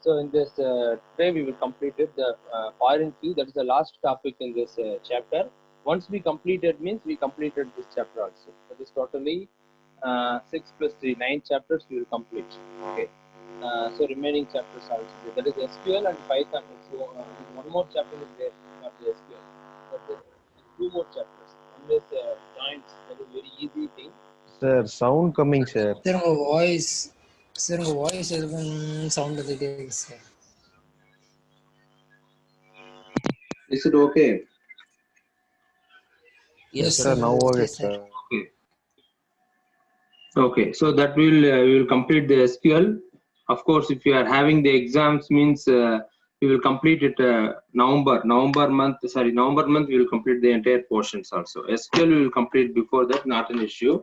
So in this today we will complete it, the foreign key. That is the last topic in this chapter. Once we completed means we completed this chapter also. That is totally 6 plus 3, 9 chapters we will complete. Okay. So remaining chapters also. That is SQL and Python. So one more chapter is there, not the SQL. But two more chapters. One is joints. That is very easy thing. Sir, sound coming, sir. Sir, உங்க voice எதுவும் sound வந்துட்டே இருக்கு sir. Is it okay? Yes, sir. Now okay, Yes, sir. sir. Okay. Okay. So that we will complete the SQL. Of course, if you are having the exams, means we will complete it November month. We will complete the entire portions also. SQL we will complete before that. Not an issue.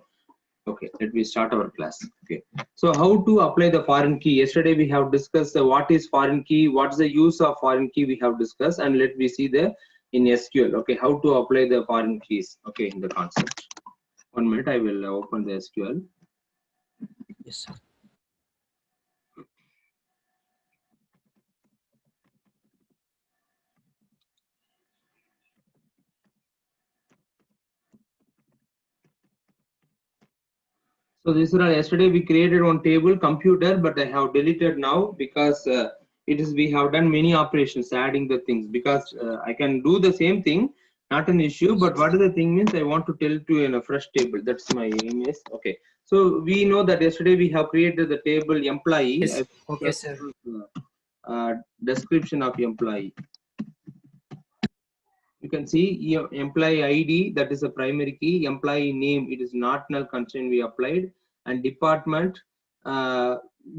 Okay, let me start our class. Okay, so how to apply the foreign key? Yesterday we have discussed what is foreign key, what's the use of foreign key we have discussed, and let me see the in SQL. Okay, how to apply the foreign keys. Okay, in the concept. 1 minute, I will open the SQL. Yes, sir. So this is yesterday we created one table computer, but I have deleted now because it is we have done many operations adding the things, because I can do the same thing, not an issue, but what is the thing means I want to tell to in a fresh table. That's my aim is. Okay, so we know that yesterday we have created the table employee. Yes. Okay, sir. Description of employee. You can see employee ID, that is a primary key. Employee name, it is not null constraint we applied, and department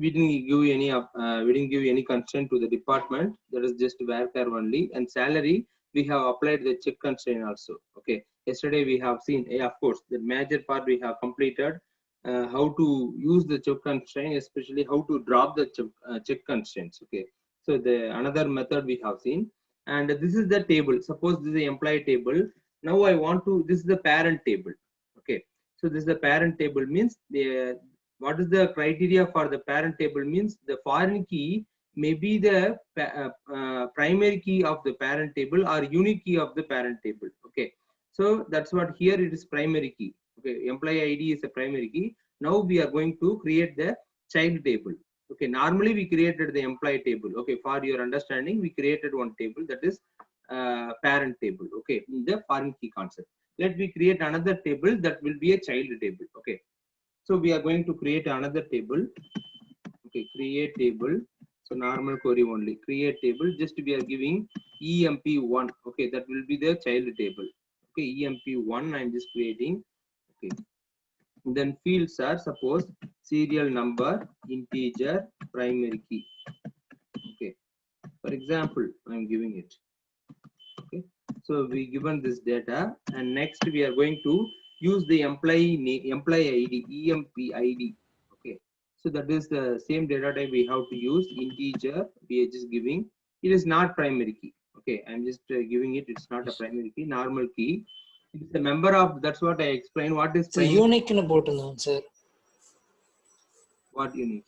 we didn't give any constraint to the department. That is just varchar only. And salary we have applied the check constraint also. Okay. Yesterday we have seen, of course, the major part we have completed. How to use the check constraint, especially how to drop the check constraints. Okay. So the another method we have seen. And this is the table. Suppose this is the employee table. Now I want to, this is the parent table. Okay. So this is the parent table means what is the criteria for the parent table means the foreign key may be the primary key of the parent table or unique key of the parent table. Okay. So that's what here it is primary key. Okay. Employee ID is a primary key. Now we are going to create the child table. Okay, normally we created the employee table. Okay, for your understanding, we created one table, that is parent table. Okay, in the foreign key concept. Let me create another table that will be a child table. Okay, so we are going to create another table. Okay, create table. So normal query only. Create table. Just we are giving EMP1. Okay, that will be the child table. Okay, EMP1. I am just creating. Okay. Then fields are suppose serial number, integer, primary key. Okay, for example, I am giving it. Okay, so we given this data, and next we are going to use the employee name, employee ID, EMP ID. Okay, so that is the same data type we have to use. Integer, we are just giving. It is not primary key. Okay, I'm just giving it. It's not a primary key. Normal key. It's a member of. That's what I explained. What is So unique னு போட்டுருந்தோம் sir. What unique?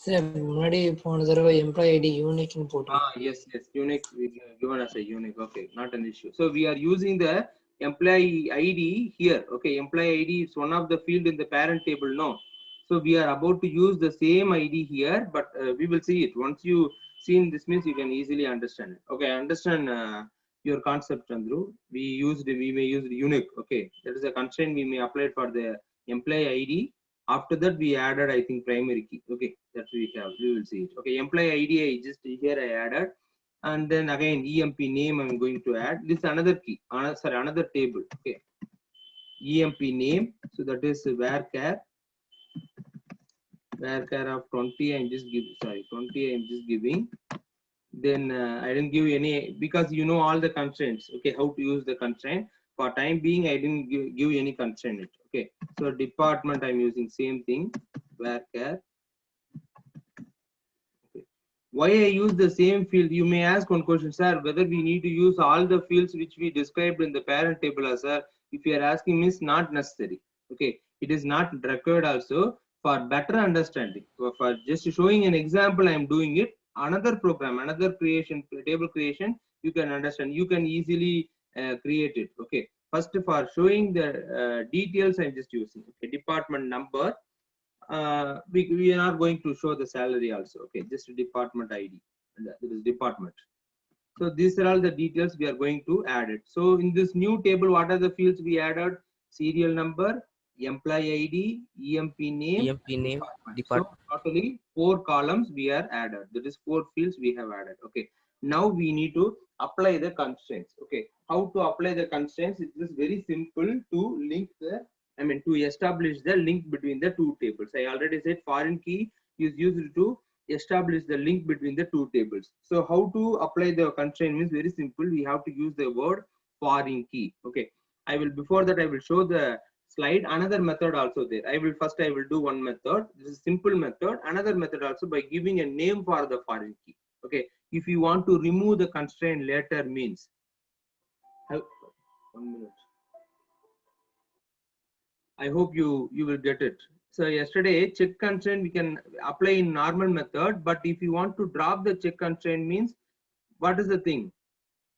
Sir, முன்னாடி போன தடவை employee ID unique னு போட்டுருந்தோம். Yes, unique given as a unique. Okay, not an issue. So we are using the employee ID here. Okay, employee ID is one of the field in the parent table. No, so we are about to use the same ID here, but we will see it once you seen this means you can easily understand it. Okay, I understand your concept, Chandru. We may use the unique. Okay, that is a constraint we may apply for the employee ID. After that we added, I think, primary key. Okay, that we will see it. Okay, employee ID I just here I added, and then again EMP name I'm going to add. This is another key, another table. Okay, EMP name, so that is varchar of 20. I'm just giving 20. I'm just giving. Then I didn't give any, because you know all the constraints. Okay, how to use the constraint. For time being, I didn't give any constraint. Okay, so department I'm using same thing, varchar. Okay, why I use the same field? You may ask one question, sir, whether we need to use all the fields which we described in the parent table. Sir, if you are asking, means not necessary. Okay, it is not required also. for better understanding, for just showing an example, I am doing it. Another program, another creation, table creation, you can understand. You can easily create it. Okay. First, for showing the details, I'm just using department number. We are not going to show the salary also. Okay, just a department ID. And that is department. So these are all the details we are going to add it. So in this new table, what are the fields we added? Serial number, employee ID, EMP name, EMP name, department. So totally 4 columns we are added. That is 4 fields we have added. Okay. Now we need to apply the constraints. Okay. How to apply the constraints? It is very simple to link the, to establish the link between the 2 tables. I already said foreign key is used to establish the link between the 2 tables. So how to apply the constraint means very simple. We have to use the word foreign key. Okay. Before that I will show the slide. Another method also there. I will do one method. This is simple method. Another method also by giving a name for the foreign key. Okay. If you want to remove the constraint later means, 1 minute. I hope you will get it. So yesterday check constraint we can apply in normal method, but if you want to drop the check constraint means, what is the thing?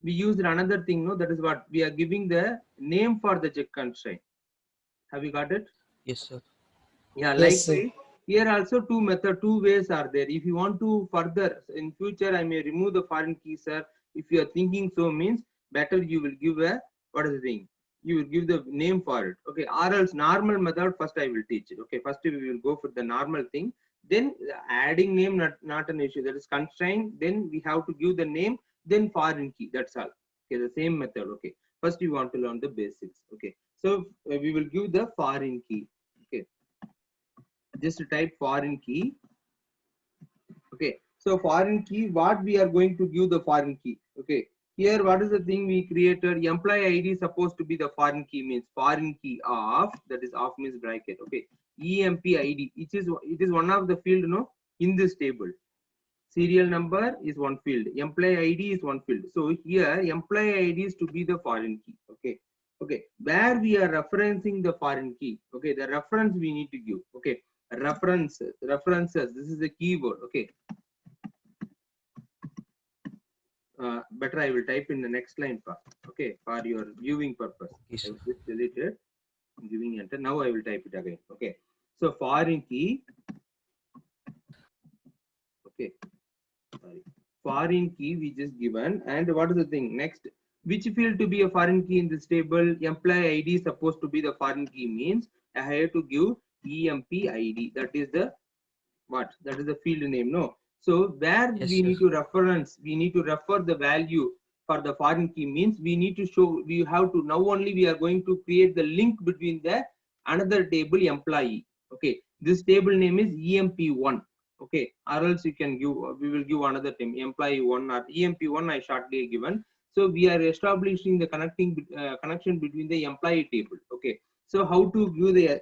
We used another thing, no? That is what we are giving the name for the check constraint. Have you got it? Yes, sir. Yeah, Yes, likewise, here also 2 ways are there. If you want to further in future, I may remove the foreign key, sir. If you are thinking so means better you will give a, what is the thing? You will give the name for it. Okay, or else normal method first I will teach it. Okay, first we will go for the normal thing. Then adding name not an issue. That is constraint. Then we have to give the name. Then foreign key. That's all. Okay, the same method. Okay, first you want to learn the basics. Okay, so we will give the foreign key. Okay, just type foreign key. Okay, so foreign key. What we are going to give the foreign key? Okay. Here, what is the thing we created? Employee ID is supposed to be the foreign key means foreign key of, that is off means bracket. Okay. EMP ID, it is one of the field, no, in this table. Serial number is one field. Employee ID is one field. So here, employee ID is to be the foreign key. Okay. Okay. Where we are referencing the foreign key. Okay. The reference we need to give. Okay. References. This is the keyword. Okay. Better I will type in the next line for, okay, for your viewing purpose. Yes, I will just delete it. I'm giving enter. Now I will type it again. Okay. So foreign key. Okay. Sorry. Foreign key we just given. And what is the thing? Next, which field to be a foreign key in this table? Employee ID is supposed to be the foreign key means I have to give EMP ID. That is the what? That is the field name. No. So where yes, we need to reference, we need to refer the value for the foreign key means we need to show, we have to, now only we are going to create the link between the another table employee. Okay. This table name is EMP1. Okay. Or else you can give, we will give another name, employee 1 or EMP1 I shortly given. So we are establishing the connection between the employee table. Okay. So how to view the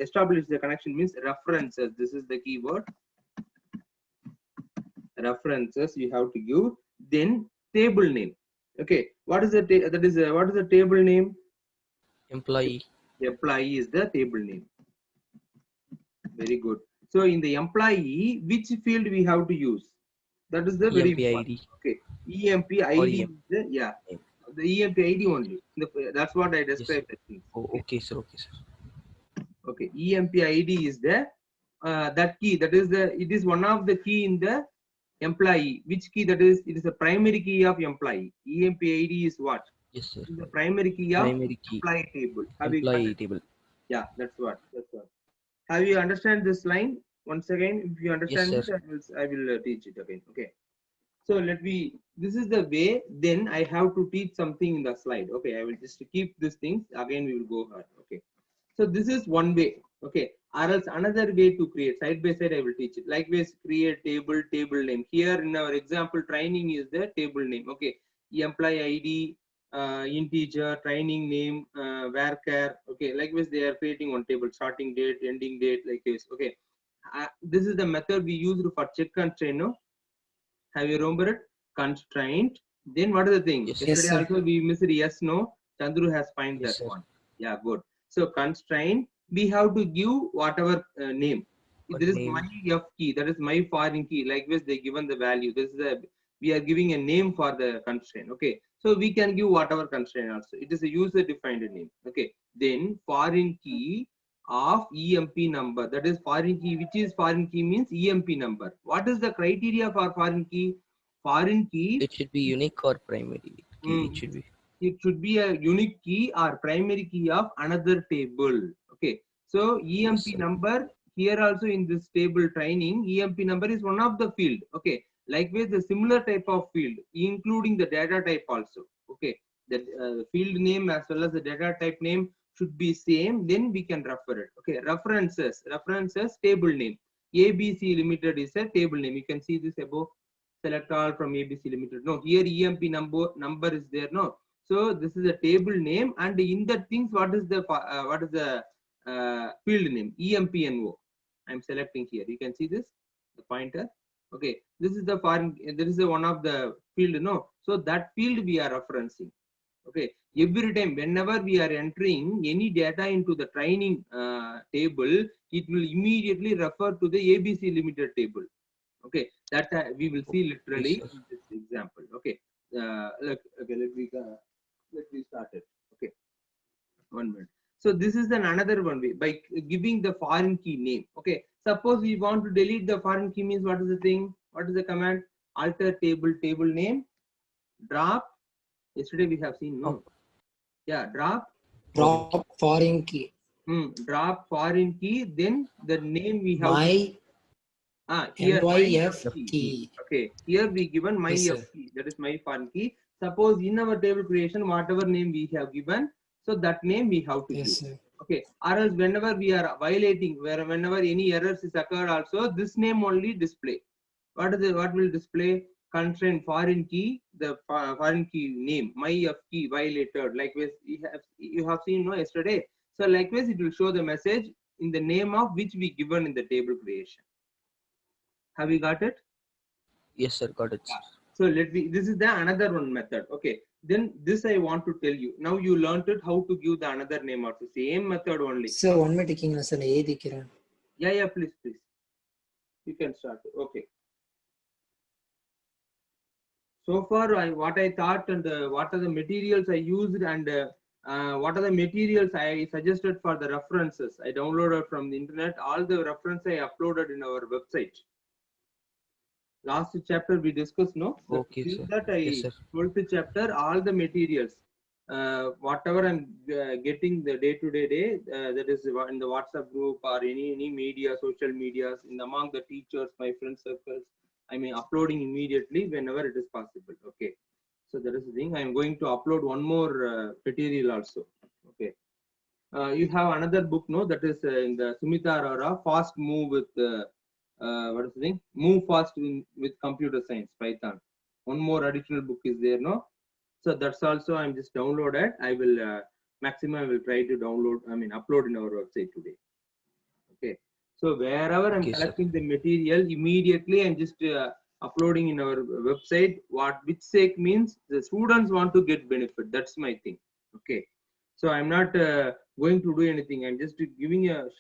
establish the connection means references. This is the keyword. References you have to give. Then table name. Okay. What is the what is the table name? Employee. Employee is the table name. Very good. So in the employee, which field we have to use? That is the very EMP important. ID. Okay. EMP ID. EMP. Is the, yeah. The EMP ID only. That's what I described. Yes. Oh, okay, sir. Okay, sir. Okay. EMP ID is the that key. That is the. It is one of the key in the employee. Which key that is? It is a primary key of employee. EMP ID is what? Yes, sir. The primary key of Primary key. employee table. Employee table. Yeah, that's what. Have you understand this line? Once again, if you understand Yes, this, I will teach it again. Okay. So this is the way, then I have to teach something in the slide. Okay, I will just keep these things. Again, we will go hard. Okay. So this is one way. Okay. Or else another way to create, side by side, I will teach it. Likewise, create table name. Here in our example, training is the table name. Okay. Employee ID, integer, training name, varchar. Okay. Likewise, they are creating one table, starting date, ending date, like this. Okay. This is the method we use for check constraint. No? Have you remembered it? Constraint. Then what is the thing? Yes, Yesterday also we missed yes, no. Chandru has find yes, that sir. one. Yeah, good. So constraint. we have to give whatever name. What There is name? my f key, that is my foreign key. Likewise, they given the value. This is the, we are giving a name for the constraint. Okay, so we can give whatever constraint also. It is a user defined name. Okay, then foreign key of EMP number. That is foreign key. Which is foreign key means EMP number. What is the criteria for foreign key? Foreign key. It should be unique or primary key. It Mm, should be. it should be a unique key or primary key of another table. Okay, so Yes, EMP sir. number here also in this table training, EMP number is one of the field. Okay, likewise the similar type of field including the data type also. Okay, the field name as well as the data type name should be same, then we can refer it. Okay, references table name. ABC Limited is a table name. You can see this above. Select all from ABC Limited. No, here EMP number is there. No, so this is a table name, and in the things, what is the field name? EMPNO. I'm selecting here. You can see this, the pointer. Okay, this is the foreign. This is one of the field. No, so that field we are referencing. Okay, every time whenever we are entering any data into the training table, it will immediately refer to the ABC Limited table. Okay, that we will see literally Yes, sir. in this example. Okay, let me start it. Okay, 1 minute. So this is another one way by giving the foreign key name. Okay, suppose we want to delete the foreign key means what is the thing? What is the command? Alter table name, drop. Yesterday we have seen, no? Yeah, drop foreign key. drop foreign key. Then the name we have here MYF key. key. Okay, here we given my Yes, F sir. key, that is my foreign key. Suppose in our table creation, whatever name we have given, so that name we have to Yes, give. sir. Okay, or else whenever we are violating, whenever any errors is occurred, also this name only display. What will display? Constraint foreign key, the foreign key name, my F key violated. Likewise, you have seen, no, yesterday. So likewise, it will show the message in the name of which we given in the table creation. Have you got it? Yes, sir. Got it, sir. So this is the another one method. Okay, then this I want to tell you. Now you learned it how to give the another name also. Same method only. Sir, one minute taking sir. Yeah, please. You can start. Okay. So far, what I thought and what are the materials I used and what are the materials I suggested for the references I downloaded from the internet. All the reference I uploaded in our website. Last chapter we discussed, no? So Okay, till sir. that Yes, I sir. 12th chapter, all the materials, whatever I'm getting the day, that is in the WhatsApp group or any media, social medias, among the teachers, my friend circles, I mean uploading immediately whenever it is possible. Okay, so that is the thing. I'm going to upload one more material also. Okay, you have another book, no? That is in the Sumita Arora, Fast Move with. What is the thing? Move fast with computer science, Python. One more additional book is there, no? So that's also I'm just downloaded. I will maximum I will try to download. I mean upload in our website today. Okay. So wherever I'm Okay, sir. collecting the material, immediately I'm just uploading in our website. Which sake means the students want to get benefit. That's my thing. Okay. So I'm not going to do anything. I'm just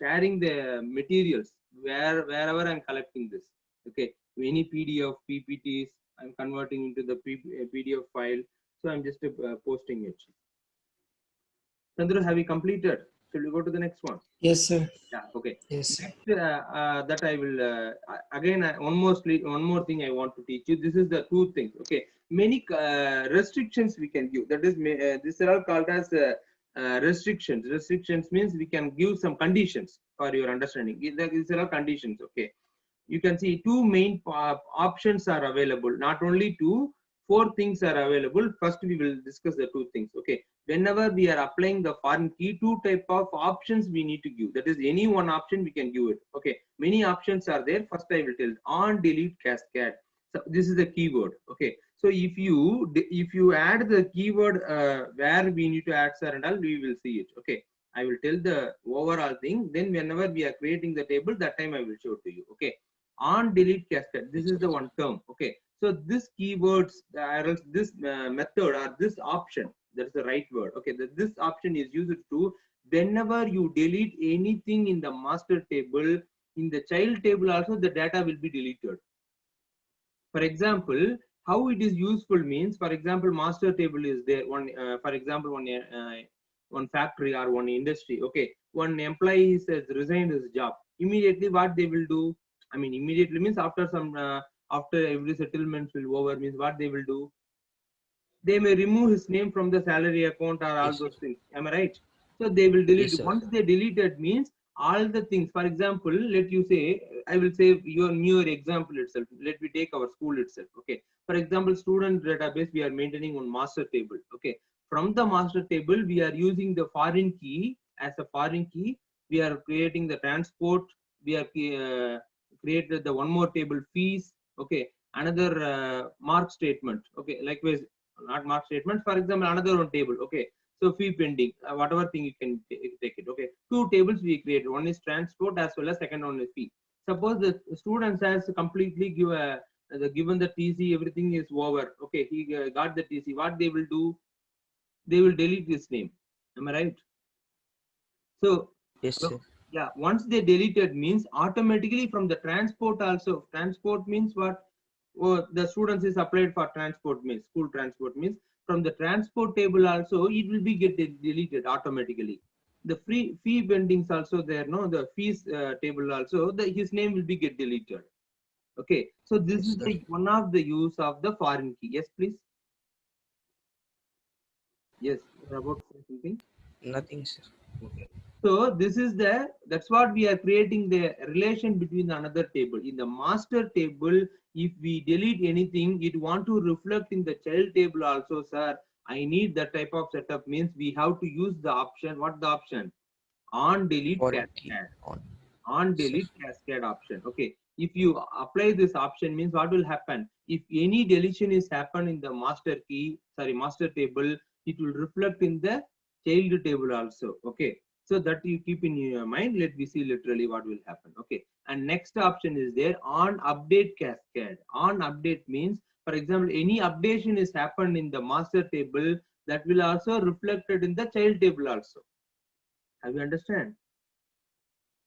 sharing the materials wherever I'm collecting this. Okay, any PDF, PPTs, I'm converting into the PDF file. So I'm just posting it. Chandra, have you completed? Shall we go to the next one? Yes, sir. Yeah. Okay. Yes, sir. Next, that I will again one more thing I want to teach you. This is the two things. Okay, many restrictions we can give. That is, these are all called as restrictions. Restrictions means we can give some conditions for your understanding. These are all conditions. Okay, you can see two main options are available. Not only two, 4 things are available. First, we will discuss the 2 things. Okay, whenever we are applying the foreign key, 2 type of options we need to give. That is, any one option we can give it. Okay, many options are there. First, I will tell on, delete, cascade. So this is the keyword. Okay, so if you add the keyword where we need to add sir and all, we will see it. Okay, I will tell the overall thing. Then whenever we are creating the table, that time I will show to you. Okay, on, delete, cascade. This is the one term. Okay, so this keywords, this method or this option, that is the right word. Okay, this option is used to whenever you delete anything in the master table, in the child table also the data will be deleted. For example, how it is useful means, for example, master table is there, one for example, one factory or one industry. Okay, one employee has resigned his job. Immediately what they will do, I mean immediately means after some after every settlement will over, means what they will do, they may remove his name from the salary account or all Yes, those things. Am I right? So they will delete Yes, it. sir. Once they delete it means all the things. For example, let you say, I will say your example itself. Let me take our school itself. Okay. For example, student database we are maintaining on master table. Okay. From the master table, we are using the foreign key as a foreign key. We are creating the transport. We are created the one more table fees. Okay. Another mark statement. Okay. Likewise, not mark statement. For example, another one table. Okay. So fee pending, whatever thing you can take it. Okay. Two tables we created. One is transport as well as second one is fee. Suppose the students has completely given the TC, everything is over. Okay. He got the TC. What they will do? They will delete his name. Am I right? So Yes, sir. yeah, once they deleted means automatically from the transport also. Transport means what? Oh, the students is applied for transport means school transport means from the transport table also it will be get deleted automatically. The fee pendings also there, no, the fees table also his name will be get deleted. Okay, so this Yes, is sir. the one of the use of the foreign key. Yes, please. Yes, you're about to say something. Nothing, sir. Okay. So this is that's what we are creating the relation between another table. In the master table, if we delete anything, it want to reflect in the child table also, sir. I need that type of setup means we have to use the option. What the option? On delete Foreign key cascade. on. On Yes, sir. delete cascade option. Okay. If you apply this option means what will happen? If any deletion is happen in the master table, it will reflect in the child table also. Okay. So that you keep in your mind. Let me see literally what will happen. Okay. And next option is there on update cascade. On update means, for example, any updation is happened in the master table that will also reflected in the child table also. Have you understand?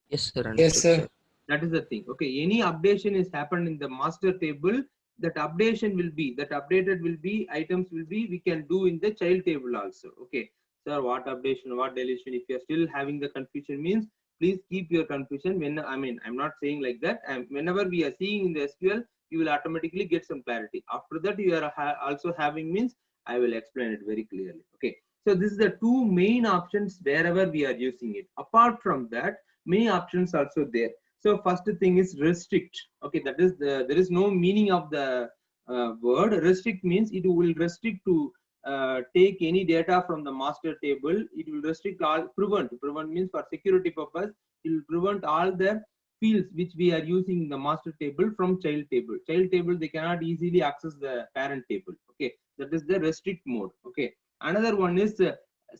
Yes, sir. Yes, Understood, sir. sir. That is the thing. Okay, any updation is happened in the master table, that updated will be items will be we can do in the child table also. Okay, sir, what updation, what deletion? If you are still having the confusion means, please keep your confusion. When I mean, I'm not saying like that. Whenever we are seeing in the SQL, you will automatically get some clarity. After that, you are also having means I will explain it very clearly. Okay, so this is the two main options wherever we are using it. Apart from that, many options also there. So first thing is restrict. Okay, that is there is no meaning of the word. Restrict means it will restrict to take any data from the master table. It will restrict all. Prevent means for security purpose. It will prevent all the fields which we are using in the master table from child table. Child table they cannot easily access the parent table. Okay, that is the restrict mode. Okay, another one is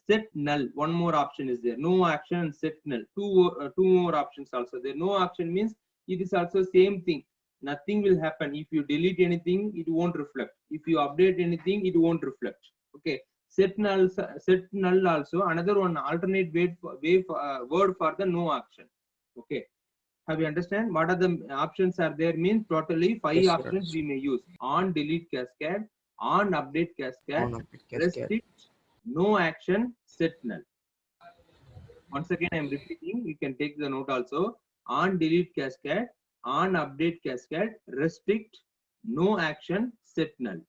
set null. One more option is there. No action, set null. Two more options also there. No action means it is also same thing. Nothing will happen. If you delete anything, it won't reflect. If you update anything, it won't reflect. Okay. Set null also another one alternate word for the no action. Okay. Have you understand what are the options are there? Means totally 5 Yes, sir. options we Understood. may use: on delete cascade, on update cascade, On update cascade. restrict, no action, set null. Once again, I'm repeating. You can take the note also. On delete cascade, on update cascade, restrict, no action, set null.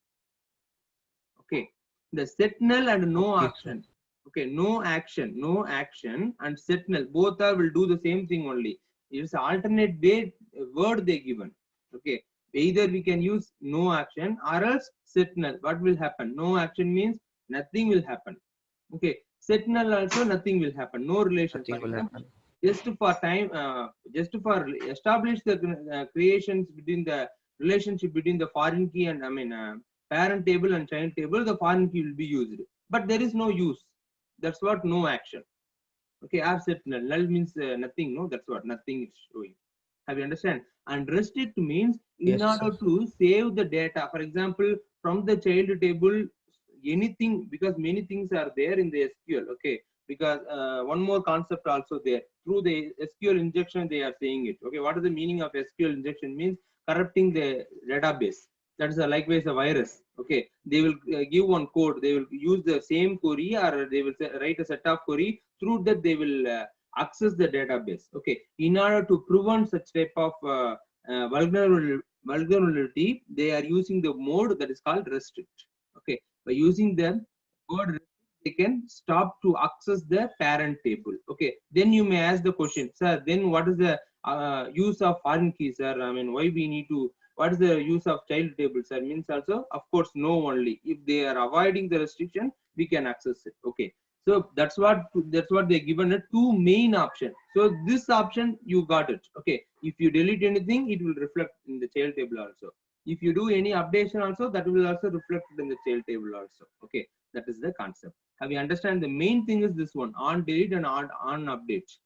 Okay. The set null and no Okay, sir. action. Okay, no action and set null. Both are will do the same thing only. It's alternate word they given. Okay. Either we can use no action or else set null. What will happen? No action means nothing will happen. Okay. Set null also nothing will happen. No relation. For Nothing will example, happen. just for time, just for establish the creations between the relationship between the foreign key and parent table and child table, the foreign key will be used, but there is no use. That's what no action. Okay, I've said null. Null means nothing. No, that's what nothing is showing. Have you understand? And restrict means in Yes, sir. order to save the data. For example, from the child table, anything, because many things are there in the SQL. Okay, because one more concept also there. Through the SQL injection, they are saying it. Okay, what is the meaning of SQL injection? Means corrupting the database. That is likewise a virus. Okay, they will give one code. They will use the same query, or they will write a set of query. Through that, they will access the database. Okay, in order to prevent such type of vulnerability, they are using the mode that is called restrict. Okay, by using the mode restrict, they can stop to access the parent table. Okay, then you may ask the question, sir, then what is the use of foreign key, sir? I mean, why we need to, what is the use of child table, sir? Means also, of course, no only. If they are avoiding the restriction, we can access it. Okay, so that's what they given a two main option. So this option you got it. Okay, if you delete anything, it will reflect in the child table also. If you do any updation also, that will also reflect in the child table also. Okay, that is the concept. Have you understand? The main thing is this one: on delete and on update.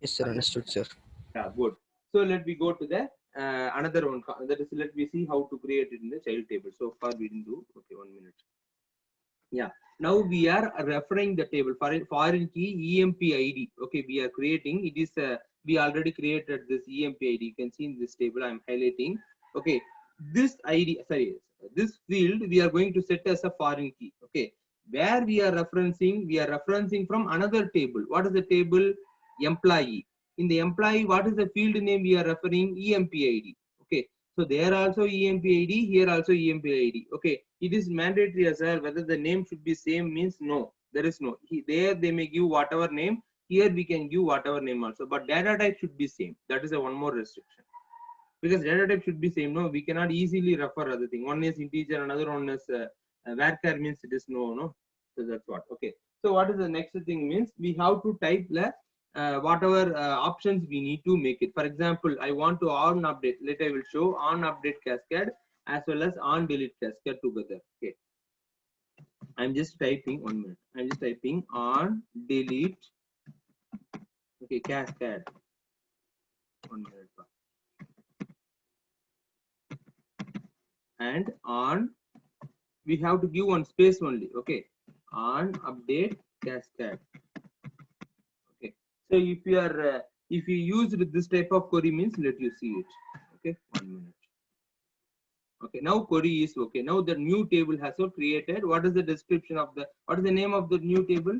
Yes, sir. Understood, sir. Yeah, good. So let me go to the another one. That is, let me see how to create it in the child table. So far we didn't do. Okay, 1 minute. Yeah. Now we are referring the table for foreign key EMP ID. Okay, we are creating. It is we already created this EMP ID. You can see in this table. I am highlighting. Okay, this ID. Sorry, this field we are going to set as a foreign key. Okay, where we are referencing from another table. What is the table? Employee. In the employee, what is the field name we are referring? EMP ID. Okay, so there also EMP ID, here also EMP ID. Okay, it is mandatory as well. Whether the name should be same means no. There is no. There they may give whatever name. Here we can give whatever name also. But data type should be same. That is a one more restriction. Because data type should be same. No, we cannot easily refer other thing. One is integer, another one is varchar means it is no. So that's what. Okay. So what is the next thing means? We have to type the whatever options we need to make it. For example, I want to on update. Later I will show on update cascade as well as on delete cascade together. Okay. I'm just typing 1 minute. I'm just typing on delete. Okay, cascade. 1 minute. And on, we have to give one space only. Okay. On update cascade. Okay. So if you are if you use this type of query means let you see it. Okay, 1 minute. Okay, now query is okay. Now the new table has been created. What is the description of the, what is the name of the new table?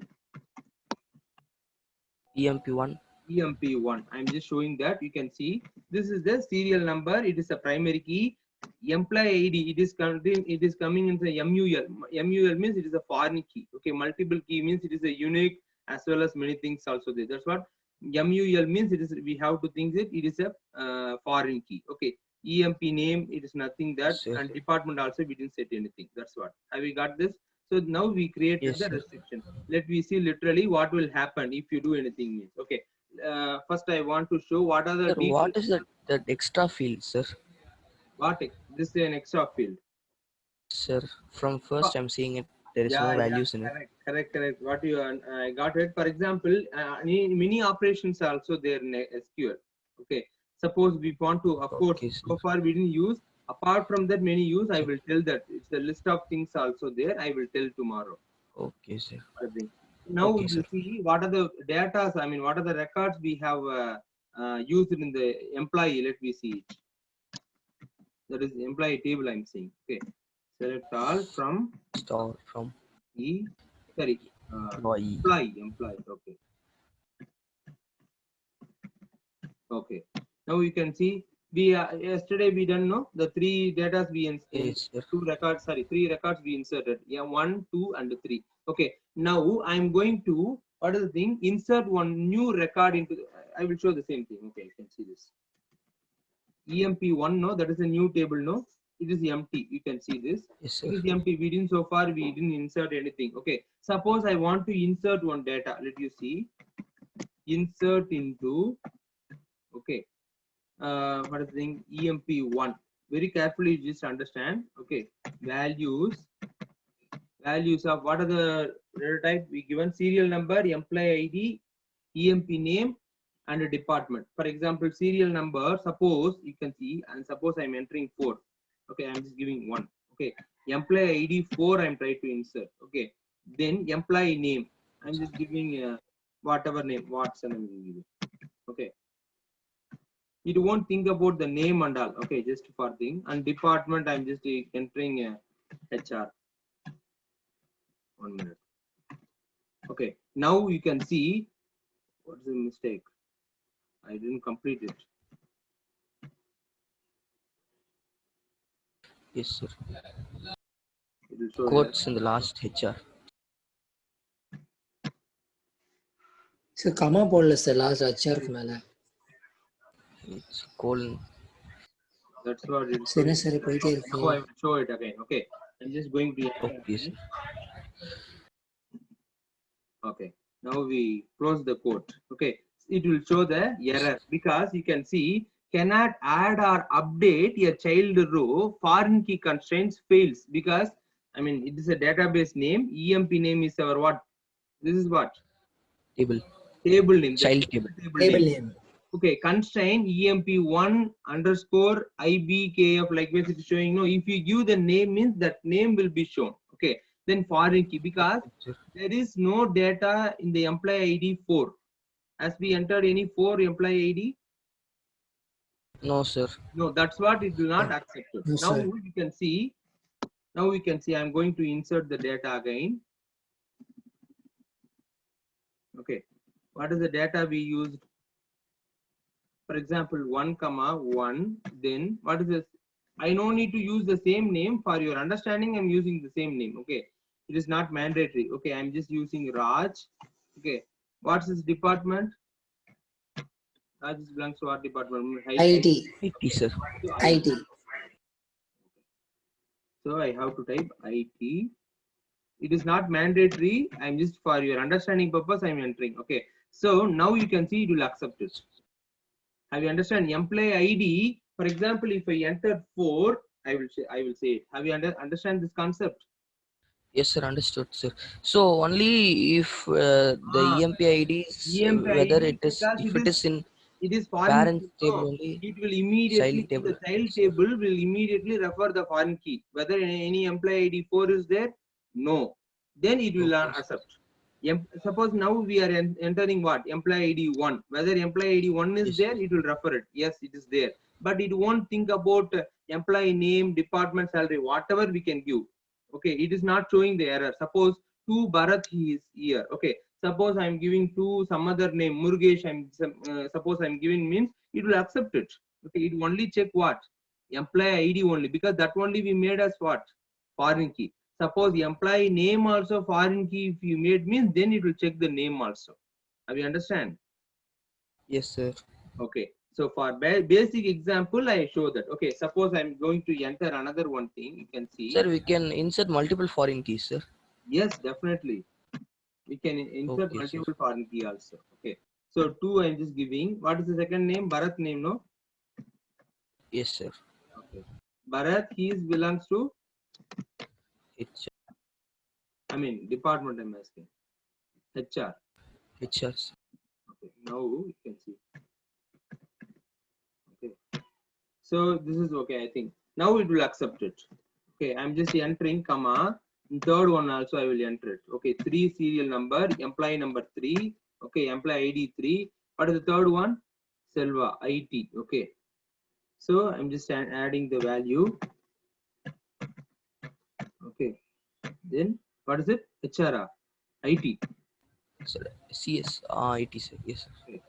EMP1. EMP1. I'm just showing that. You can see this is the serial number. It is a primary key. Employee ID. It is coming in the MUL. MUL means it is a foreign key. Okay, multiple key means it is a unique as well as many things also there. That's what MUL means. It is, we have to think that it is a foreign key. Okay. EMP name, it is nothing that, Sure. and department also we didn't set anything. That's what. Have we got this? So now we created Yes, the sir. restriction. Let me see literally what will happen if you do anything means. Okay. First I want to show what are the Sir, details. what is that extra field, sir? What this is an extra field. Sir, from first I'm seeing it. There is Yeah, no values in it. correct. What you I got it. For example, many operations are also there in SQL. Okay. Suppose we want to, of course, Okay, sir. so far we didn't use. Apart from that, many use. I will tell that it's the list of things also there. I will tell tomorrow. Okay, sir. I think. Now Okay, we sir. will see what are the data. I mean, what are the records we have used in the employee. Let me see it. That is the employee table I'm seeing. Okay. Select all from Store from sorry, employee. employee. Okay. Okay. Now you can see we yesterday we done know the three data we Yes, sir. three records we inserted. Yeah, 1, 2, and 3. Okay. Now I'm going to, what is the thing? Insert one new record into. I will show the same thing. Okay, you can see this. EMP1, no, that is a new table, no. It is empty. You can see this. Yes, sir. It is empty. We didn't so far. We didn't insert anything. Okay. Suppose I want to insert one data. Let you see. Insert into. Okay. What is the thing? EMP1. Very carefully, just understand. Okay. Values of what are the data type we given? Serial number, employee ID, EMP name, and a department. For example, serial number. Suppose you can see, and suppose I'm entering 4. Okay, I'm just giving 1. Okay. Employee ID 4. I'm trying to insert. Okay. Then employee name. I'm just giving whatever name, Watson. I'm giving. Okay. It won't think about the name and all. Okay, just for thing. And department, I'm just entering HR. 1 minute. Okay. Now you can see what's the mistake. I didn't complete it. Yes, sir. It will show Quotes in the last HR. Sir comma போடல sir last ஹச்ஆருக்கு மேல. It's colon. That's what it's சரி என்ன sir போயிட்டே இருக்கு. Now I will show it again. Okay. I'm just going to Okay, sir. Okay. Now we close the quote. Okay. It will show the error because you can see cannot add or update a child row. Foreign key constraints fails because I mean it is a database name. EMP name is our what? This is what? Table. Table name. Child table. Table name. Okay, constraint EMP1 underscore IBKF likewise it is showing. No, if you give the name means that name will be shown. Okay, then foreign key because there is no data in the employee ID 4. As we entered any 4 employee ID? No, sir. No, that's what it will not accept it. No, Now sir. you can see. Now we can see. I'm going to insert the data again. Okay, what is the data we used? For example, 1 comma 1. Then what is this? I no need to use the same name for your understanding. I'm using the same name. Okay, it is not mandatory. Okay, I'm just using Raj. Okay, what's his department? Raj belongs to what department? IT. IT, sir. IT. So I have to type IT. It is not mandatory. I'm just for your understanding purpose. I'm entering. Okay. So now you can see it will accept it. Have you understand? Employee ID. For example, if I enter 4, I will say it. Have you understand this concept? Yes, sir. Understood, sir. So only if the EMP ID is EMP whether ID, it is because if it is in it is foreign parent key. table No, only. it will immediately Child table. the child table will immediately refer the foreign key. Whether any employee ID 4 is there, no. Then it will not Okay, sir. accept. Suppose now we are entering what? Employee ID 1. Whether employee ID 1 is Yes, there, it will refer it. Yes, it is there. But it won't think about employee name, department, salary, whatever we can give. Okay, it is not showing the error. Suppose to Bharat he is here. Okay, suppose I'm giving to some other name Murugesh. Suppose I'm giving means it will accept it. Okay, it will only check what? Employee ID only because that only we made as what? Foreign key. Suppose the employee name also foreign key if you made means then it will check the name also. Have you understand? Yes, sir. Okay. So for basic example, I show that. Okay, suppose I'm going to enter another one thing. You can see. Sir, we can insert multiple foreign keys, sir. Yes, definitely. We can insert Okay, multiple foreign key also. Okay. So 2 I'm just giving. What is the second name? Bharat name, no? Yes, sir. Okay. Bharat, he belongs to, It's I mean, department I'm asking. HR. HR. Okay. Now you can see. Okay. So this is okay, I think. Now it will accept it. Okay. I'm just entering comma. In third one also I will enter it. Okay. 3 serial number, employee number 3. Okay. Employee ID 3. What is the third one? Selva, IT. Okay. So I'm just adding the value. Okay. Then what is it? HR, IT. Sir, CS. IT, sir. Yes, sir. Okay.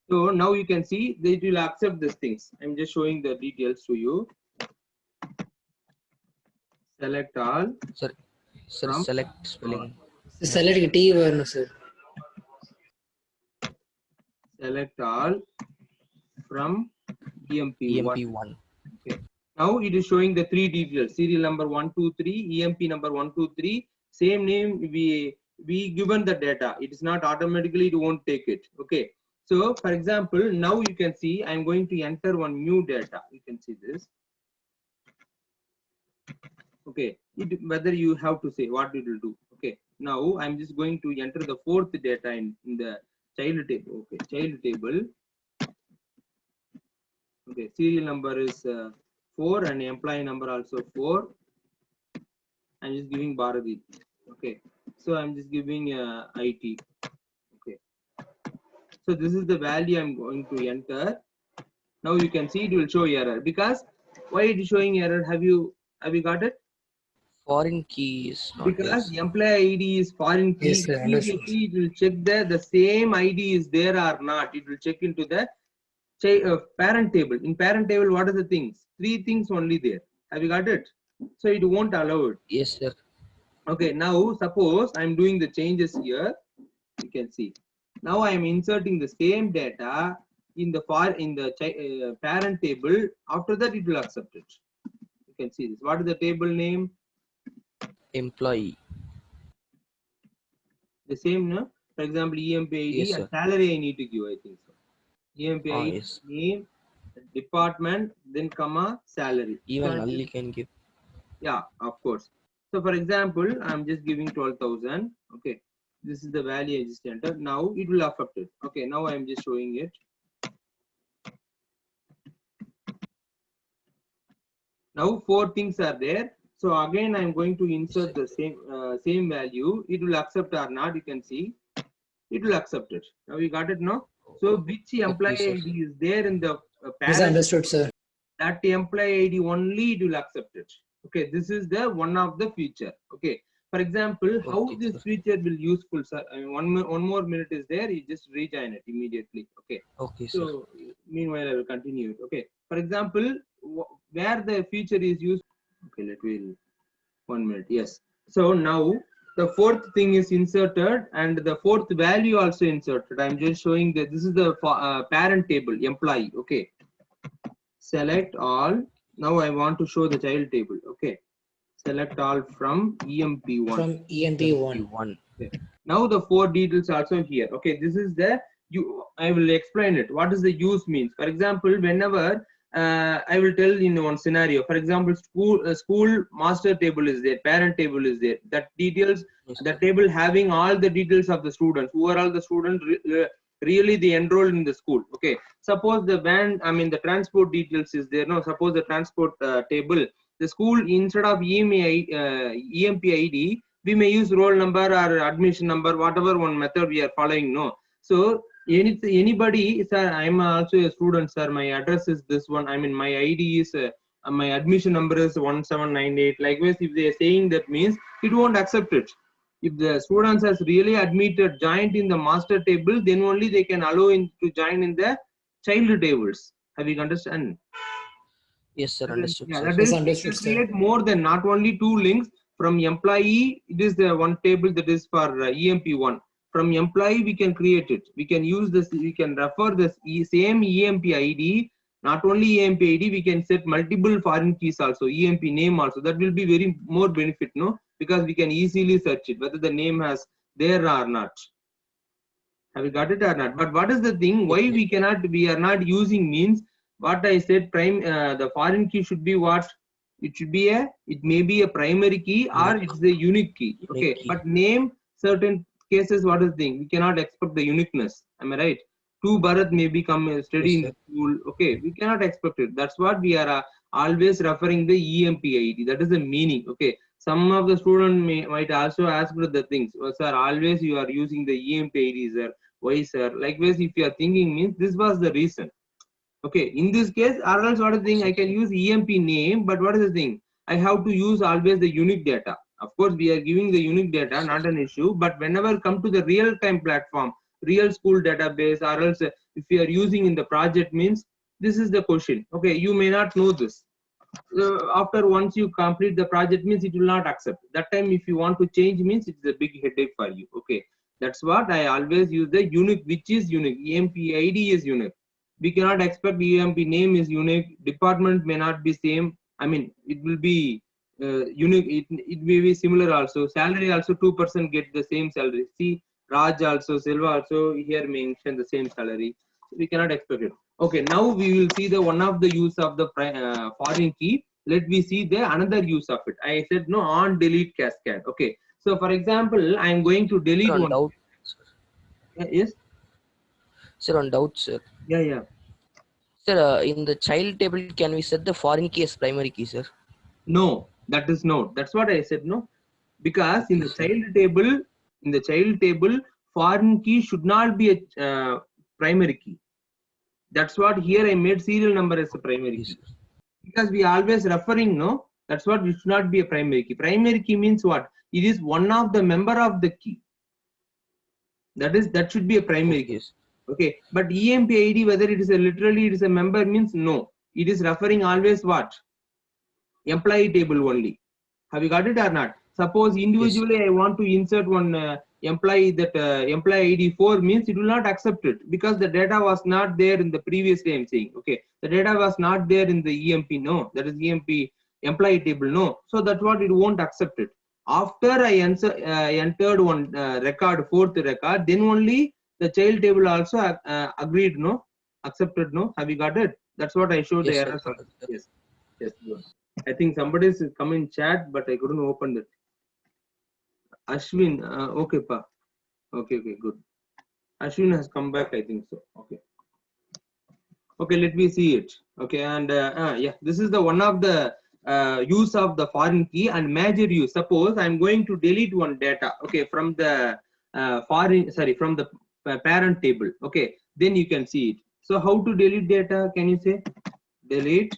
So now you can see that it will accept these things. I'm just showing the details to you. Select all. Sir, From select spelling. Select D வரணும் sir. Select all from EMP1. EMP1. Okay. Now it is showing the 3 details. Serial number 1, 2, 3, EMP number 1, 2, 3. Same name we given the data. It is not automatically, it won't take it. Okay. So for example, now you can see I'm going to enter one new data. You can see this. Okay. Whether you have to say what it will do. Okay. Now I'm just going to enter the 4th data in the child table. Okay. Child table. Okay. Serial number is 4 and employee number also 4. I'm just giving Bharati. Okay. So I'm just giving IT. Okay. So this is the value I'm going to enter. Now you can see it will show error. Because why it is showing error? Have you got it? Foreign key is not there. Because employee ID is foreign key. Yes, sir, understood. Immediately it will check the same ID is there or not. It will check into the parent table. In parent table, what are the things? 3 things only there. Have you got it? So it won't allow it. Yes, sir. Okay, now suppose I'm doing the changes here. You can see. Now I am inserting the same data in the parent table. After that, it will accept it. You can see this. What is the table name? Employee. The same, no? For example, EMPID Yes, and sir. salary I need to give, I think so. EMPID, Yes. name, department, then comma, salary. Even So null you can give. yeah, of course. So for example, I'm just giving 12,000. Okay, this is the value I just entered. Now it will affect it. Okay, now I'm just showing it. Now 4 things are there. So again, I'm going to insert the same value. It will accept or not. You can see it will accept it. Now you got it now. So which employee sir. ID is there in the Yes, parent? understood, sir. That employee ID only it will accept it. Okay, this is the one of the feature. Okay, for example, how Okay, this sir. feature will useful, sir? I mean, one more minute is there. You just rejoin it immediately. Okay. Okay, sir. So meanwhile, I will continue it. Okay. For example, where the feature is used. Okay, let me 1 minute. Yes. So now the 4th thing is inserted and the 4th value also inserted. I'm just showing that this is the parent table employee. Okay. Select all. Now I want to show the child table. Okay. Select all from EMP1. From EMP1. One. Okay. Now the 4 details also here. Okay. This is the I will explain it. What does the use means? For example, whenever I will tell in one scenario. For example, school master table is there, parent table is there. That details, Yes, the sir. table having all the details of the students. Who are all the students really they enroll in the school? Okay. Suppose the van, I mean the transport details is there. No, suppose the transport table. The school instead of EMPID, we may use roll number or admission number, whatever one method we are following. No. So anybody, sir, I'm also a student, sir. My address is this one. I mean, my ID is my admission number is 1798. Likewise, if they are saying that means it won't accept it. If the students has really admitted joined in the master table, then only they can allow to join in the child tables. Have you understand? Yes, sir. Understood, Yeah, sir. that Yes, is, we understood, can sir. create more than not only 2 links. From employee, it is the one table that is for EMP1. From employee, we can create it. We can use this, we can refer this same EMP ID, not only EMP ID, we can set multiple foreign keys also, EMP name also. That will be very more benefit, no? Because we can easily search it, whether the name has there or not. Have you got it or not? But what is the thing? Why we are not using means what I said. The foreign key should be what? It should be it may be a primary key or it's a unique key. Okay, Unique key. but name certain cases. What is the thing? We cannot expect the uniqueness. Am I right? 2 Bharat may become study Yes, in sir. the school. Okay, we cannot expect it. That's what we are always referring the EMP ID. That is the meaning. Okay. Some of the student might also ask for the things. Oh, sir, always you are using the EMP ID, sir. Why, sir? Likewise, if you are thinking means this was the reason. Okay, in this case, or else what is the thing? I can use EMP name, but what is the thing? I have to use always the unique data. Of course, we are giving the unique data, not an issue. But whenever come to the real-time platform, real school database, or else if you are using in the project means this is the question. Okay, you may not know this. After once you complete the project means it will not accept. That time, if you want to change means it's a big headache for you. Okay, that's what I always use the unique, which is unique. EMP ID is unique. We cannot expect EMP name is unique. Department may not be same. I mean, it will be unique. It may be similar also. Salary also 2% get the same salary. See, Raj also, Silva also here mention the same salary. We cannot expect it. Okay, now we will see the one of the use of the foreign key. Let me see the another use of it. I said no on delete cascade. Okay, so for example, I am going to delete Sir, on one. doubt. Yes. Sir, on doubt, sir. Yeah. Sir, in the child table, can we set the foreign key as primary key, sir? No, that is no. That's what I said. No, because in the child table, foreign key should not be a primary key. That's what here I made serial number as a primary Yes, key. sir. Because we always referring, no? That's what it should not be a primary key. Primary key means what? It is one of the member of the key. That should be a primary Okay, key. yes. Okay, but EMP-ID, whether it is a literally it is a member means no. It is referring always what? Employee table only. Have you got it or not? Suppose individually I want to insert one employee, that employee ID 4 means it will not accept it because the data was not there in the previous day. I'm saying, okay, the data was not there in the EMP, no, that is EMP employee table, no. So that's what it won't accept it. After I entered one record, fourth record, then only the child table also agreed, no, accepted, no. Have you got it? That's what I showed the Yes, sir. errors. Got it, sir. Yes, yes, good. I think somebody is come in chat, but I couldn't open it. Ashwin, okay, pa. Okay, good. Ashwin has come back, I think so. Okay. Okay, let me see it. Okay, and yeah, this is the one of the use of the foreign key and major use. Suppose I'm going to delete one data, okay, from the from the parent table. Okay, then you can see it. So how to delete data? Can you say delete?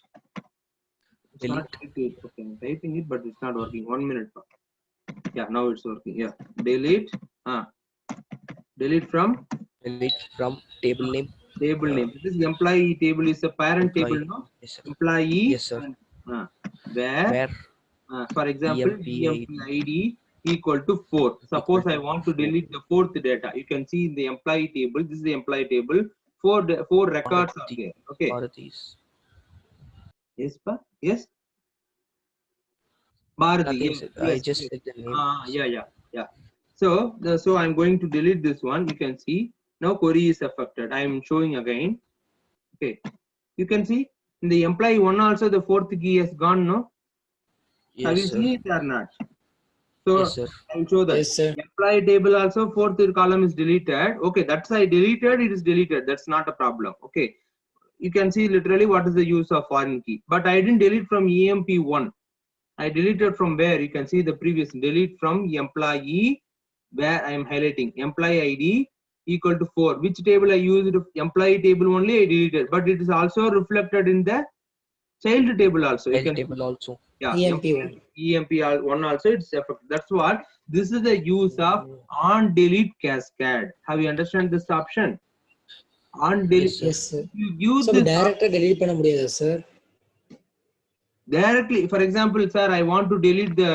It's Delete. not typing it. Okay, I'm typing it, but it's not working. 1 minute. Yeah, now it's working. Yeah, delete. Delete from Delete from table name. table name. This is employee table is a parent table, Employee. no? Yes, sir. Employee. Yes, sir. And, where, Where for example, EMP EMP-ID equal to 4. Suppose I want to delete the fourth data. You can see in the employee table. This is the employee table. Four records are there. Okay. Bharati's. Yes, pa? Yes. Bharati. Nothing, Yes, sir. yes, I just yes. said the name. Yeah. So I'm going to delete this one. You can see now query is affected. I am showing again. Okay. You can see in the employee one also the fourth key has gone. No. Have you Yes, sir. seen it or not? So Yes, sir. I will show that. Yes, sir. Employee table also fourth column is deleted. Okay, that's I deleted. It is deleted. That's not a problem. Okay. You can see literally what is the use of foreign key. But I didn't delete from EMP1. I deleted from where? You can see the previous delete from employee, where I am highlighting employee ID equal to 4. Which table I used? Employee table only I deleted, but it is also reflected in the child table also. You Child can table also. yeah, EMP1. EMP1 also it's affected. That's what this is the use of on delete cascade. Have you understand this option? On delete. Yes, sir. You use So this டைரக்டா delete பண்ண முடியாதா sir? directly. For example, sir, I want to delete the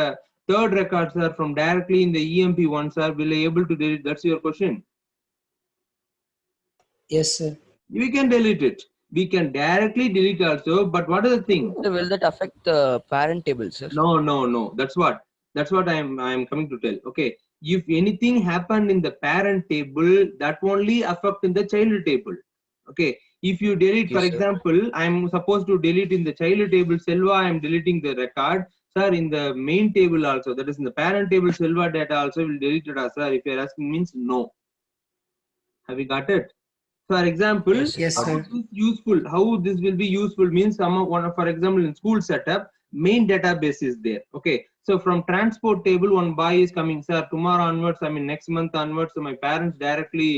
third record, sir, from directly in the EMP1, sir. Will I able to delete? That's your question. Yes, sir. We can delete it. We can directly delete also. But what is the thing? Sir, will that affect the parent table, sir? No. That's what I am coming to tell. Okay. If anything happened in the parent table, that only affect in the child table. Okay. If you delete, Yes, for sir. example, I am supposed to delete in the child table Selva, I am deleting the record. Sir, in the main table also, that is in the parent table Selva data also will delete it, sir. If you are asking means no. Have you got it? For example, Yes, Yes, how sir. this is useful, how this will be useful means for example, in school setup, main database is there. Okay. So from transport table, one boy is coming, sir, tomorrow onwards, I mean next month onwards, so my parents directly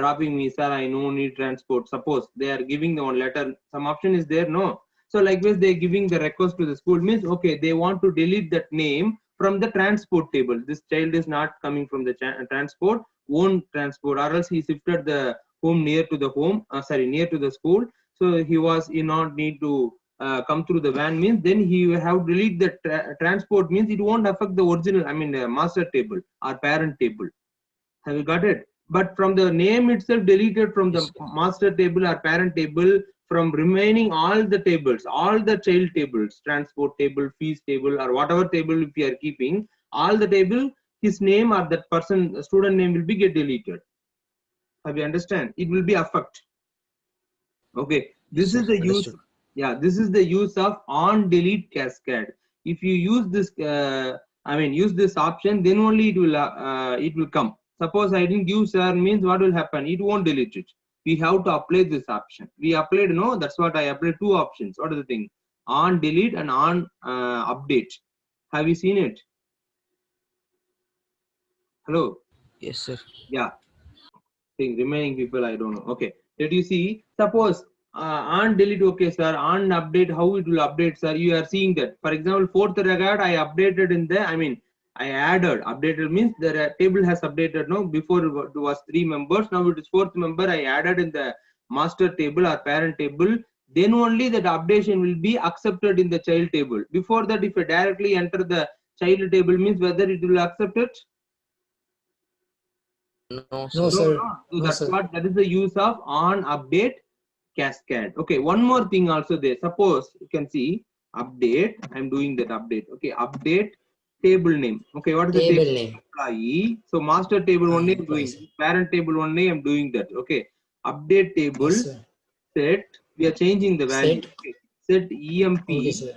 dropping me, sir, I no need transport. Suppose they are giving the one letter, some option is there, no. So likewise, they are giving the request to the school means, okay, they want to delete that name from the transport table. This child is not coming from the transport, own transport, or else he shifted the home near to the home, near to the school. So he not need to come through the van means, then he will have to delete the transport means it won't affect the original, I mean master table or parent table. Have you got it? But from the name itself deleted from the Yes, sir. master table or parent table, from remaining all the tables, all the child tables, transport table, fees table, or whatever table if you are keeping, all the table, his name or that person, student name will be get deleted. Have you understand? It will be affect. Okay, this Yes, is sir. the use. Understood. Yeah, this is the use of on delete cascade. If you use this, use this option, then only it will come. Suppose I didn't use sir means what will happen? It won't delete it. We have to apply this option. We applied, no, that's what I applied two options. What is the thing? On delete and on update. Have you seen it? Hello. Yes, sir. Yeah. Think remaining people I don't know. Okay. Did you see? Suppose on delete, okay, sir. On update, how it will update, sir? You are seeing that. For example, fourth record I updated in the. I mean, I added. Updated means the table has updated. No, before it was 3 members. Now it is 4th member. I added in the master table or parent table. Then only that updation will be accepted in the child table. Before that, if I directly enter the child table, means whether it will accept it. No, No, sir. sir. So No, that's sir. what that is the use of on update cascade. Okay, one more thing also there. Suppose you can see update. I'm doing that update. Okay, update table name. Okay, what is the Table table? name. Employee. So master table only I'm Employees. doing. Parent table only I'm doing that. Okay, update table Yes, sir. set. We are changing the value. Set. Okay. Set emp Okay, sir.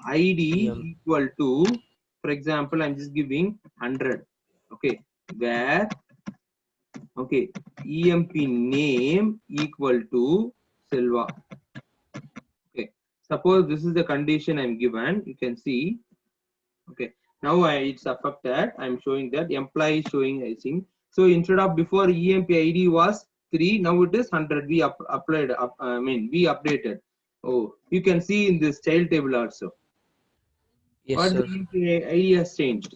id EM. equal to, for example, I'm just giving 100. Okay, where okay emp name equal to Silva. Okay, suppose this is the condition I'm given. You can see. Okay, now it's affected. I'm showing that employee showing I think. So instead of before emp id was 3, now it is 100. We applied. I mean we updated. Oh, you can see in this child table also. Yes, What sir. the emp id has changed?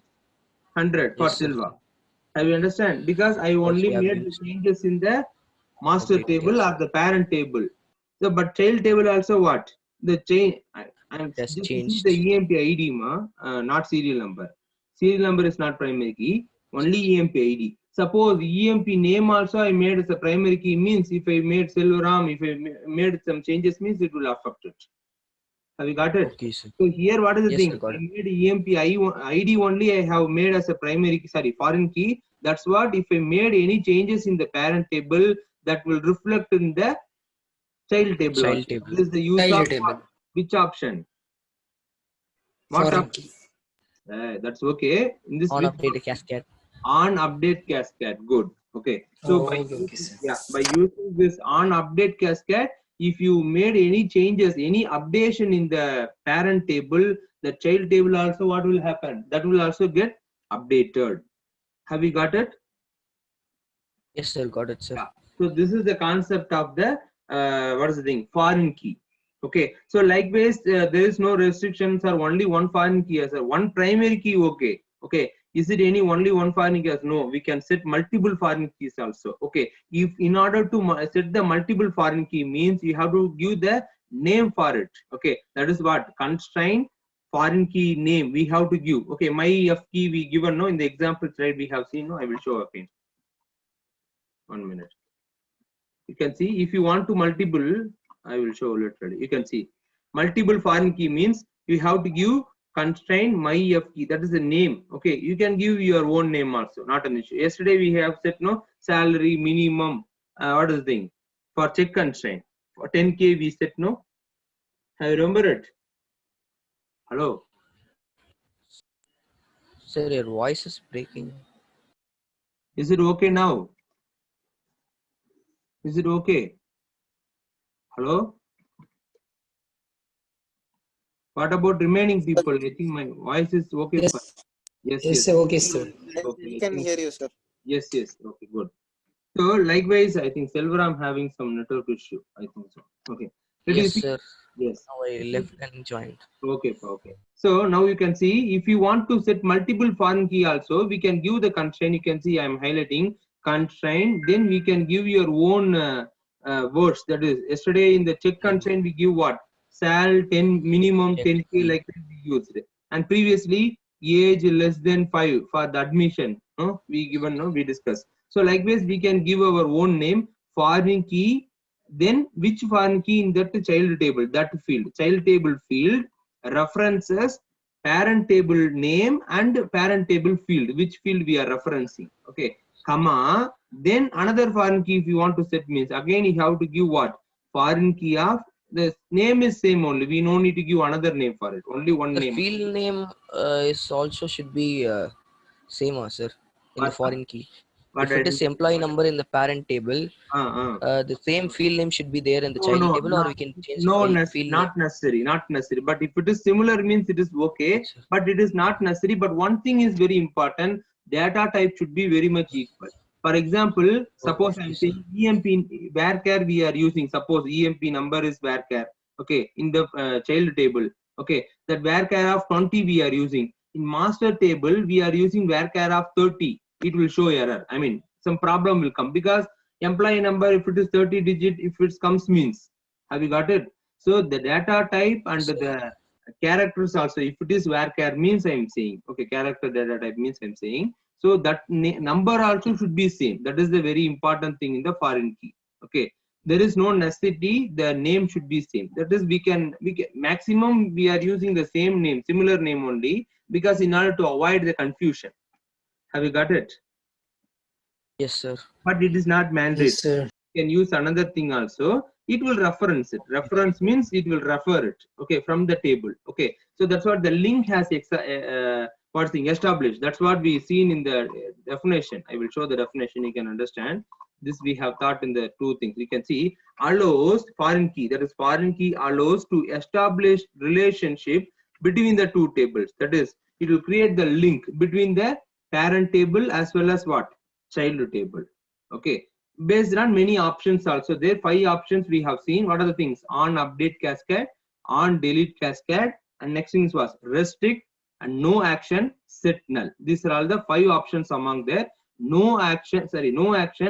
100 for Yes, sir. Silva. Have you understand? Because I Because only we have made the used changes in the master update table case. or the parent table. So, but child table also what? The change. I'm It has just see changed. the EMP ID, not serial number. Serial number is not primary key. Only EMP ID. Suppose EMP name also I made as a primary key means if I made Silveram, if I made some changes means it will affect it. Have you got it? Okay, sir. So here, what is the Yes, thing? I got I it. made EMP ID only. I have made as a primary, sorry, foreign key. That's what. If I made any changes in the parent table, that will reflect in the child table Child also. table. This is the use Child of table. what? Which option? What Foreign option? key. That's okay. In this On which update cascade. on update cascade. Good. Okay. So Oh, by okay, okay, sir. by using this on update cascade, if you made any changes, any updation in the parent table, the child table also what will happen? That will also get updated. Have you got it? Yes, sir. Got it, sir. Yeah. So this is the concept of the what is the thing? Foreign key. Okay. So likewise, there is no restrictions or only one foreign key as a one primary key. Okay. Okay. Is it any only one foreign key? No, we can set multiple foreign keys also. Okay. If in order to set the multiple foreign key means you have to give the name for it. Okay. That is what constraint foreign key name we have to give. Okay. My F key we given no in the example slide we have seen. No, I will show again. 1 minute. You can see if you want to multiple, I will show literally. You can see multiple foreign key means you have to give constraint my F key. That is the name. Okay, you can give your own name also, not an issue. Yesterday we have set no salary minimum. What is the thing for check constraint for 10K we set no. I remember it. Hello. Sir, your voice is breaking. Is it okay now? Is it okay? Hello. What about remaining people? I think my voice is okay. Yes. For yes, Yes, yes. sir. Okay, sir. Okay, We I can think- hear you, sir. Yes, yes. Okay, good. So likewise, I think Selvaram having some network issue. I think so. Okay. Did you Yes, see? sir. Yes. Now I left and joined. Okay. Okay. So now you can see if you want to set multiple foreign key also, we can give the constraint. You can see I am highlighting constraint. Then we can give your own words. That is yesterday in the check constraint we give what sal 10 minimum Check 10K key. like that we used. And previously age less than 5 for the admission. No, we given no we discussed. So likewise we can give our own name foreign key. Then which foreign key in that child table, that field, child table field references parent table name and parent table field, which field we are referencing. Okay, comma, then another foreign key if you want to set means again you have to give what foreign key of the name is same only, we no need to give another name for it, only one The name. field name is also should be same, sir, in the What- foreign key. what If it I is employee number in the parent table, the same field name should be there in the child table, or we can change by field not necessary, not necessary. But if it is similar means it is okay, name. Sir. but it is not necessary. But one thing is very important. data type should be very much equal. For example, suppose I'm saying EMP varchar we are using. Suppose EMP number is varchar. Okay, in the child table. Okay, that varchar of 20 we are using. In master table we are using varchar of 30. It will show error. I mean, some problem will come because employee number, if it is 30 digit, if it comes means. Have you got it? So the data type and the characters also, if it is varchar means I'm saying, okay, character data type means I'm saying. So that number also should be same. That is the very important thing in the foreign key. Okay, there is no necessity the name should be same. That is, we can maximum we are using the same name, similar name only, because in order to avoid the confusion. Have you got it? Yes, sir. But it is not mandatory. Yes, sir. You can use another thing also. It will reference it. Reference means it will refer it. Okay, from the table. Okay, so that's what the link has what thing established. That's what we seen in the definition. I will show the definition. You can understand. This we have thought in the two things. You can see allows foreign key. That is, foreign key allows to establish relationship between the two tables. That is, it will create the link between the parent table as well as what? Child table. Okay, based on many options also there. 5 options we have seen. What are the things? On update cascade, on delete cascade, and next thing was restrict and no action, set null. These are all the 5 options among there. No action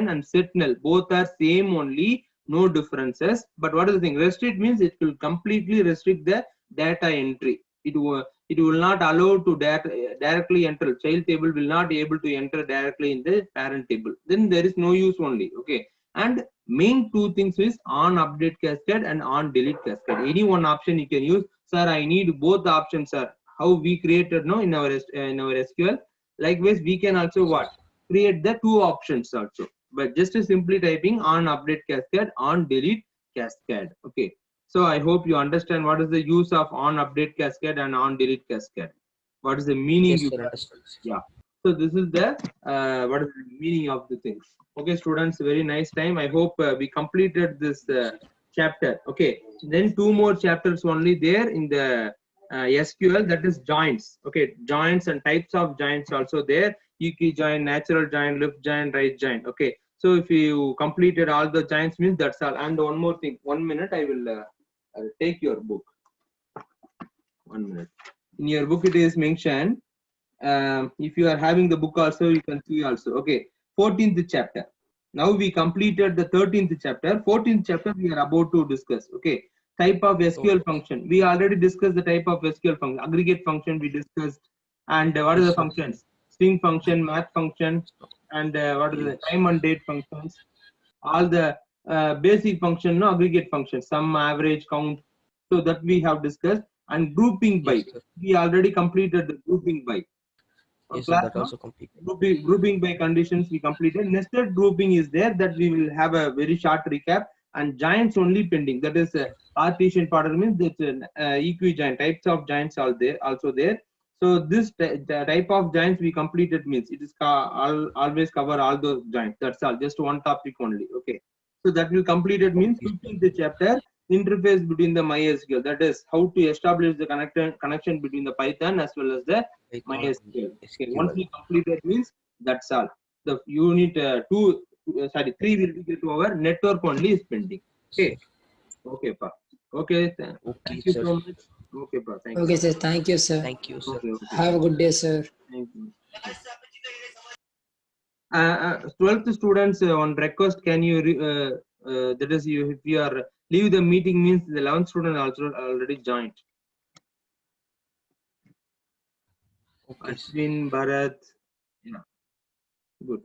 and set null, both are same only, no differences. But what is the thing? Restrict means it will completely restrict the data entry. It will not allow to directly enter. Child table will not be able to enter directly in the parent table. Then there is no use only. Okay. And main 2 things is on update cascade and on delete cascade. Any one option you can use. Sir, I need both the options, sir. How we created no in our SQL. Likewise, we can also what? Create the 2 options also. But just simply typing on update cascade, on delete cascade. Okay. So I hope you understand what is the use of on update cascade and on delete cascade. What is the meaning? Yes, sir, yeah. So this is the what is the meaning of the things. Okay, students, very nice time. I hope we completed this chapter. Okay, then 2 more chapters only there in the SQL, that is joints. Okay, joints and types of joints also there. Equi join, natural join, left join, right join. Okay, so if you completed all the joints means that's all. And one more thing, 1 minute, I will take your book. 1 minute. In your book it is mentioned. If you are having the book also, you can see also. Okay, 14th chapter. Now we completed the 13th chapter. 14th chapter we are about to discuss. Okay, type of SQL function. We already discussed the type of SQL function. Aggregate function we discussed. And what are the functions? String function, math function, and what are the time and date functions? All the basic function, no aggregate function, sum, average, count. So that we have discussed. And grouping by. We already completed the grouping by. Yes, sir, that also completed. Grouping by conditions we completed. Nested grouping is there, that we will have a very short recap. And joints only pending. That is Cartesian pattern means that's equi-join. Types of joints are there also there. So this the type of joints we completed means it is always cover all those joints. That's all. Just one topic only. Okay. So that will completed means 15th chapter, interface between the MySQL. That is how to establish the connection between the Python as well as the MySQL. Okay. Once we completed means that's all. The unit 3 will be get over. Network only is pending. Okay. Okay, pa. Okay. Thank you so much. Okay, pa. Thank you. Okay, sir. Thank you, sir. Thank you, sir. Okay. Have a good day, sir. Thank you. 12th students on request, can you that is, if you are leave the meeting means the 11th student also already joined. Okay. Ashwin, Bharat, yeah, good.